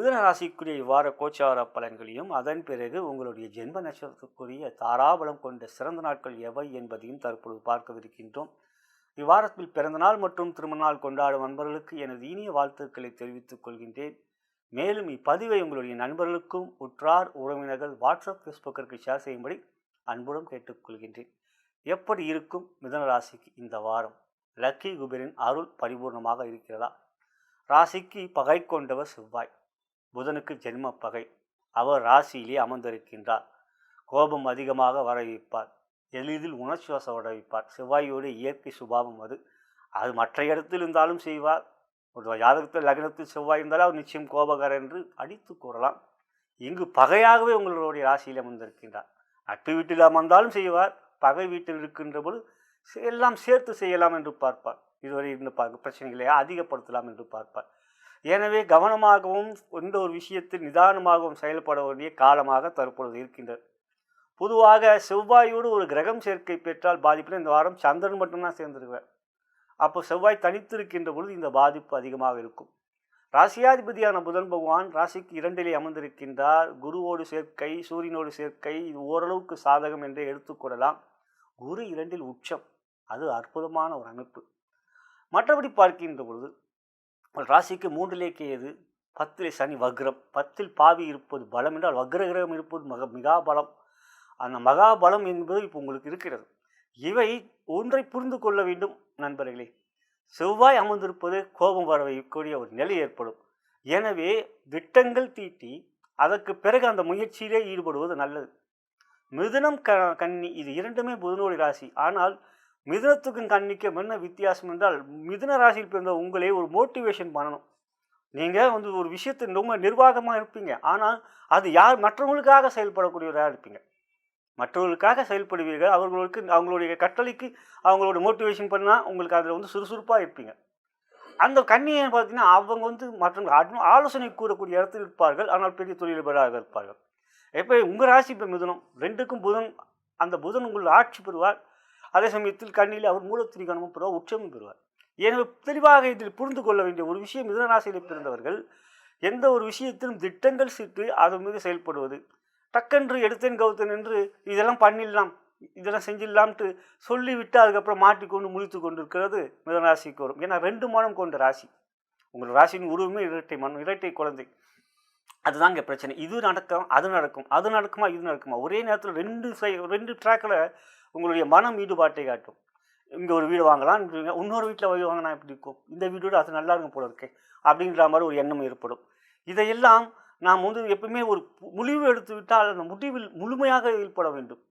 மிதுன ராசிக்குரிய இவ்வார கோச்சார பலன்களையும் அதன் பிறகு உங்களுடைய ஜென்ம நட்சத்திரத்துக்குரிய தாராபலம் கொண்ட சிறந்த நாட்கள் எவை என்பதையும் தற்பொழுது பார்க்கவிருக்கின்றோம். இவ்வாரத்தில் பிறந்தநாள் மற்றும் திருமணநாள் கொண்டாடும் நண்பர்களுக்கு எனது இனிய வாழ்த்துக்களை தெரிவித்துக் கொள்கின்றேன். மேலும் இப்பதிவை உங்களுடைய நண்பர்களுக்கும் உற்றார் உறவினர்கள் வாட்ஸ்அப் ஃபேஸ்புக்கிற்கு ஷேர் செய்யும்படி அன்புடன் கேட்டுக்கொள்கின்றேன். எப்படி இருக்கும் மிதுன ராசிக்கு இந்த வாரம்? லக்கி குபேரின் அருள் பரிபூர்ணமாக இருக்கிறதா? ராசிக்கு பகை கொண்டவர் செவ்வாய். புதனுக்கு ஜென்ம பகை. அவர் ராசியிலே அமர்ந்திருக்கின்றார். கோபம் அதிகமாக வர வைப்பார். எளிதில் உணர்ச்சி வசப்பட வைப்பார். செவ்வாயோடு இயற்கை சுபாவம் அது. அது மற்ற இடத்தில் இருந்தாலும் செய்வார். ஒரு ஜாதகத்தில் லக்னத்தில் செவ்வாய் இருந்தாலும் அவர் நிச்சயம் கோபகர் என்று அடித்து கூறலாம். இங்கு பகையாகவே உங்களுடைய ராசியில் அமர்ந்திருக்கின்றார். நட்பு வீட்டில் அமர்ந்தாலும் செய்வார். பகை வீட்டில் இருக்கின்ற போது எல்லாம் சேர்த்து செய்யலாம் என்று பார்ப்பார். இதுவரை இருந்த பிரச்சனைகளை அதிகப்படுத்தலாம் என்று பார்ப்பார். எனவே கவனமாகவும் எந்த ஒரு விஷயத்தில் நிதானமாகவும் செயல்பட வேண்டிய காலமாக தற்பொழுது இருக்கின்றது. பொதுவாக செவ்வாயோடு ஒரு கிரகம் சேர்க்கை பெற்றால் பாதிப்பில் இந்த வாரம் சந்திரன் மட்டும்தான் சேர்ந்திருக்கிறார். அப்போ செவ்வாய் தனித்திருக்கின்ற பொழுது இந்த பாதிப்பு அதிகமாக இருக்கும். ராசியாதிபதியான புதன் பகவான் ராசிக்கு 2 அமர்ந்திருக்கின்றார். குருவோடு சேர்க்கை, சூரியனோடு சேர்க்கை, இது ஓரளவுக்கு சாதகம் என்றே எடுத்துக்கொள்ளலாம். குரு 2 உச்சம், அது அற்புதமான ஒரு அமைப்பு. மற்றபடி பார்க்கின்ற பொழுது ராசிக்கு 3 கேது, 10 சனி வக்ரம், 10 பாவி இருப்பது பலம் என்றால் வக்ர கிரகம் இருப்பது மிகாபலம். அந்த மகாபலம் என்பது இப்போ உங்களுக்கு இருக்கிறது. இவை ஒன்றை புரிந்து கொள்ள வேண்டும் நண்பர்களே. செவ்வாய் அமர்ந்திருப்பது கோபம் வர வைக்கக்கூடிய ஒரு நிலை ஏற்படும். எனவே திட்டங்கள் தீட்டி அதற்கு பிறகு அந்த முயற்சியிலே ஈடுபடுவது நல்லது. மிதுனம் கன்னி இது இரண்டுமே புதனுடைய ராசி. ஆனால் மிதுனத்துக்கும் கன்னிக்கும் என்ன வித்தியாசம் என்றால், மிதுன ராசியில் பிறந்த உங்களே ஒரு மோட்டிவேஷன் பண்ணணும். நீங்கள் ஒரு விஷயத்தை ரொம்ப நிர்வாகமாக இருப்பீங்க. ஆனால் அது மற்றவங்களுக்காக செயல்படக்கூடியவராக இருப்பீங்க. மற்றவர்களுக்காக செயல்படுவீர்கள். அவங்களுடைய கட்டளைக்கு அவங்களோட மோட்டிவேஷன் பண்ணால் உங்களுக்கு அதில் சுறுசுறுப்பாக இருப்பீங்க. அந்த கன்னியை பார்த்தீங்கன்னா அவங்க மற்றவங்க ஆலோசனை கூறக்கூடிய இடத்தில் இருப்பார்கள். ஆனால் பெரிய தொழிலதிபராக இருப்பார்கள். எப்போ உங்கள் ராசி இப்போ மிதுனம் 2க்கும் புதன், அந்த புதன் உங்கள் ஆட்சி பெறுவார். அதே சமயத்தில் கண்ணியில் அவர் மூலத்திரிகணமும் பெறுவார், உச்சமும் பெறுவார். எனவே தெளிவாக இதில் புரிந்து கொள்ள வேண்டிய ஒரு விஷயம், மிதுன ராசியில் பிறந்தவர்கள் எந்த ஒரு விஷயத்திலும் திட்டங்கள் சீட்டு அதன் மீது செயல்படுவது, டக்கென்று எடுத்தேன் கவுத்தன் என்று இதெல்லாம் பண்ணிடலாம், இதெல்லாம் செஞ்சிடலாம்ட்டு சொல்லிவிட்டு அதுக்கப்புறம் மாட்டிக்கொண்டு முழித்து கொண்டு இருக்கிறது மிதுன ராசிக்கு வரும். ஏன்னா 2 மனம் கொண்ட ராசி. உங்கள் ராசியின் உருவமே இரட்டை மனம், இரட்டை குழந்தை. அதுதான் இங்கே பிரச்சனை. இது நடக்கும், அது நடக்கும், அது நடக்குமா, இது நடக்குமா, ஒரே நேரத்தில் 2 ட்ராக்கில் உங்களுடைய மனம் ஈடுபாட்டை காட்டும். இங்கே ஒரு வீடு வாங்கலாம், இன்னொரு வீட்டில் வீடு வாங்கினா எப்படி இருக்கும், இந்த வீடோடு அது நல்லா இருக்கும் போல இருக்கே அப்படின்ற மாதிரி ஒரு எண்ணம் ஏற்படும். இதையெல்லாம் நாம் எப்பவுமே ஒரு முடிவு எடுத்து விட்டால் அந்த முடிவில் முழுமையாக ஈடுபட வேண்டும்.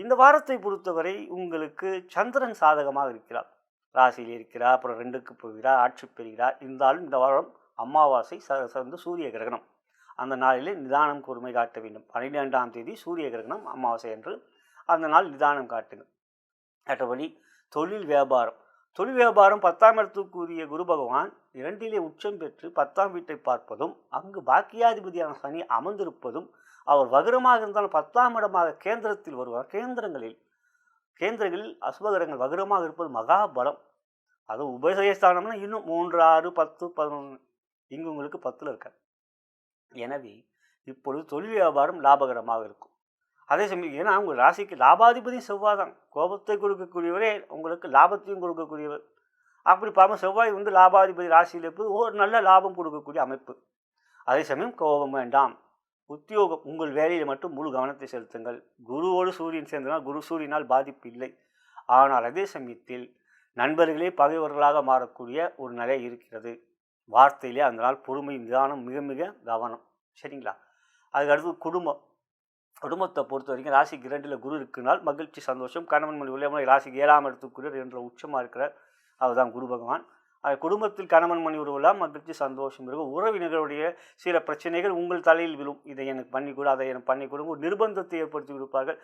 இந்த வாரத்தை பொறுத்தவரை உங்களுக்கு சந்திரன் சாதகமாக இருக்கிறார். ராசியில் இருக்கிறார். அப்புறம் 2க்கு போகிறார், ஆட்சி பெறுகிறார். இருந்தாலும் இந்த வாரம் அமாவாசை சார்ந்து சூரிய கிரகணம். அந்த நாளிலே நிதானம் கூர்மை காட்ட வேண்டும். 12ஆம் தேதி சூரிய கிரகணம் அமாவாசை என்று அந்த நாள் நிதானம் காட்டுங்க. மற்றபடி தொழில் வியாபாரம் 10ஆம் இடத்துக்குரிய குரு பகவான் 2 உச்சம் பெற்று 10ஆம் வீட்டை பார்ப்பதும், அங்கு பாக்கியாதிபதியான சனி அமர்ந்திருப்பதும், அவர் வக்ரமாக இருந்தாலும் 10ஆம் இடமாக கேந்திரத்தில் வருவார். கேந்திரங்களில் அசுபகரங்கள் வக்ரமாக இருப்பது மகாபலம். அது உபயஸ்தானம்னா இன்னும் 3, 6, 10, 11 இங்கு உங்களுக்கு 10ல் இருக்கார். எனவே இப்பொழுது தொழில் வியாபாரம் லாபகரமாக இருக்கும். அதே சமயம் ஏன்னா உங்கள் ராசிக்கு லாபாதிபதியும் செவ்வாய் தான். கோபத்தை கொடுக்கக்கூடியவரே உங்களுக்கு லாபத்தையும் கொடுக்கக்கூடியவர். அப்படி பார்க்கும் செவ்வாய் லாபாதிபதி ராசியில் இருப்பது ஒரு நல்ல லாபம் கொடுக்கக்கூடிய அமைப்பு. அதே சமயம் கோபம் வேண்டாம். உத்தியோகம், உங்கள் வேலையில் மட்டும் முழு கவனத்தை செலுத்துங்கள். குருவோடு சூரியன் சேர்ந்தனால் குரு சூரியனால் பாதிப்பு இல்லை. ஆனால் அதே சமயத்தில் நண்பர்களே பகைவர்களாக மாறக்கூடிய ஒரு நிலை இருக்கிறது. வார்த்தையிலே அந்த நாள் பொறுமை, நிதானம், மிக மிக கவனம். சரிங்களா? அதுக்கடுத்து குடும்பத்தை பொறுத்த வரைக்கும் ராசிக்கு 2 குரு இருக்குனால் மகிழ்ச்சி, சந்தோஷம். கணவன் மனைவி உள்ள ராசிக்கு 7ஆம் இடத்துக்குரிய என்ற உச்சமாக இருக்கிறார். அதுதான் குரு பகவான். குடும்பத்தில் கணவன் மனைவி உறவுலாம் மகிழ்ச்சி, சந்தோஷம் இருக்கும். உறவினர்களுடைய சில பிரச்சனைகள் உங்கள் தலையில் விழும். இதை எனக்கு பண்ணிக்கூட, அதை எனக்கு பண்ணிக்கூட ஒரு நிர்பந்தத்தை ஏற்படுத்தி கொடுப்பார்கள்.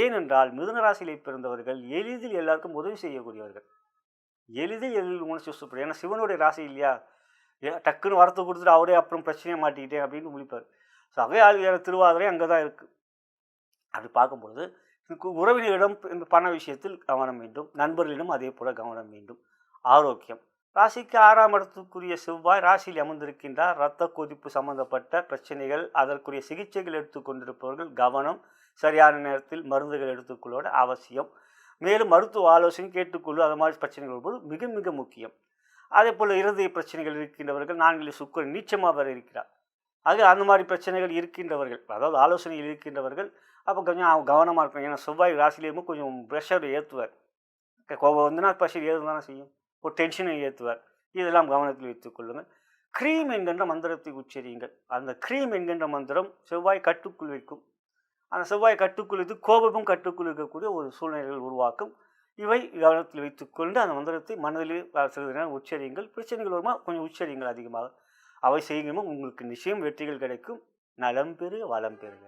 ஏனென்றால் மிதுன ராசியிலே பிறந்தவர்கள் எளிதில் எல்லாருக்கும் உதவி செய்யக்கூடியவர்கள். எளிதில் உணர்ச்சி வசப்படும். ஏன்னா சிவனுடைய ராசி இல்லையா? டக்குன்னு வரத்தை கொடுத்துட்டு அவரே அப்புறம் பிரச்சனையை மாட்டிக்கிட்டேன் அப்படின்னு முடிப்பார். ஸோ அகையாளியான திருவாதிரை அங்கே தான் இருக்குது. அப்படி பார்க்கும்பொழுது உறவினரிடம் இந்த பண விஷயத்தில் கவனம் வேண்டும். நண்பர்களிடம் அதே போல் கவனம் வேண்டும். ஆரோக்கியம் ராசிக்கு 6ஆம் இடத்துக்குரிய செவ்வாய் ராசியில் அமர்ந்திருக்கின்றார். இரத்த கொதிப்பு சம்பந்தப்பட்ட பிரச்சனைகள், அதற்குரிய சிகிச்சைகள் எடுத்துக்கொண்டிருப்பவர்கள் கவனம், சரியான நேரத்தில் மருந்துகள் எடுத்துக்கொள்வது அவசியம். மேலும் மருத்துவ ஆலோசனை கேட்டுக்கொள்வது அது மாதிரி பிரச்சனைகள் வரும்போது மிக மிக முக்கியம். அதே போல் இருதய பிரச்சனைகள் இருக்கின்றவர்கள் 4 சுக்கிரன் நீச்சமாக வர இருக்கிறார். அது அந்த மாதிரி பிரச்சனைகள் இருக்கின்றவர்கள், அதாவது ஆலோசனைகள் இருக்கின்றவர்கள் அப்போ கொஞ்சம் கவனமாக இருக்கணும். ஏன்னா செவ்வாய் ராசியிலேயும் கொஞ்சம் ப்ரெஷர் ஏற்றுவார். கோபம் வந்துன்னா ப்ரெஷர் ஏறு தானே செய்யும். ஒரு டென்ஷனை ஏற்றுவார். இதெல்லாம் கவனத்தில் வைத்துக் கொள்ளுங்கள். க்ரீம் என்கின்ற மந்திரத்தை உச்சரியுங்கள். அந்த க்ரீம் என்கின்ற மந்திரம் செவ்வாய் கட்டுக்குள் வைக்கும். அந்த செவ்வாய் கட்டுக்குள் வைத்து கோபமும் கட்டுக்குள் இருக்கக்கூடிய ஒரு சூழ்நிலைகள் உருவாக்கும். இவை கவனத்தில் வைத்துக்கொண்டு அந்த மந்திரத்தை மனதிலே சிறிது நேரம் உச்சரியுங்கள். பிரச்சனைகள் வருமா கொஞ்சம் உச்சரியுங்கள் அதிகமாக. அவை செய்யும்போது உங்களுக்கு நிச்சயம் வெற்றிகள் கிடைக்கும். நலம் பெறுக, வளம் பெறுக.